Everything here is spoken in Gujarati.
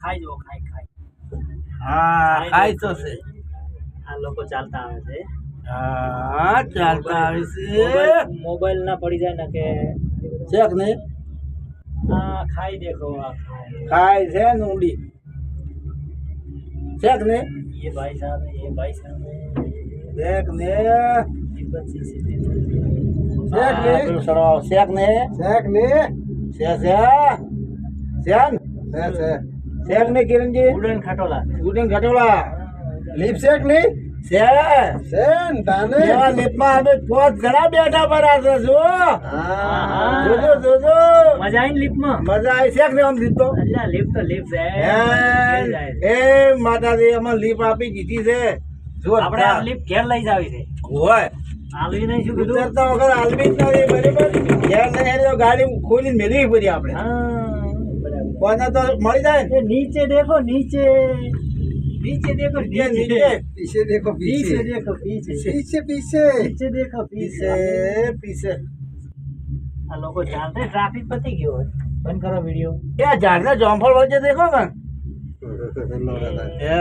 ખાઈ જો ખાઈ હા ખાય તો છે આ લોકો ચાલતા આવે છે હા ચાલતા આવે છે મોબાઈલ ના પડી જાય ને કે શેક ને આ ખાઈ દેખો આ ખાય છે ઊંડી શેક ને ये भाई साहब है ये भाई साहब है શેક ને दीपक सीसीटीवी શેક ને શેક ને શેક ને શેક ને કિરણજી उड़न खटोला ગુડન ઘટોલા લીપ શેક ને સેન તાને એવા લીપમાં અમે પોત ઘણા બેઠા પરા છે જો જોજો જોજો मजा आई लिप में મજા આવી શેક ને આમ લીપ તો अल्लाह लिप तो लिप है એ માતાજી અમને લીપ આપી દીધી છે જો આપણે આ લીપ ઘેર લઈ જાવી છે હોય આલવી નહીં શું કીધું ઉતરતા વગર આલમી જ નથી બરાબર ઘેર લઈને એની તો ગાડી ખોલીને મેળવી પડી આપણે हाँ बराबर કોને તો મળી જાય ને ये नीचे देखो नीचे नीचे देखो ये नीचे पीछे देखो पीछे पीछे देखो पीछे पीछे पीछे पीछे देखो પીસે पीछे પીસે આ લોકો ચાલતે ટ્રાફિક પતી ગયો હોય બંધ કરો વિડિયો એ ઝાડના જોંફળ વચ્ચે દેખો ને એ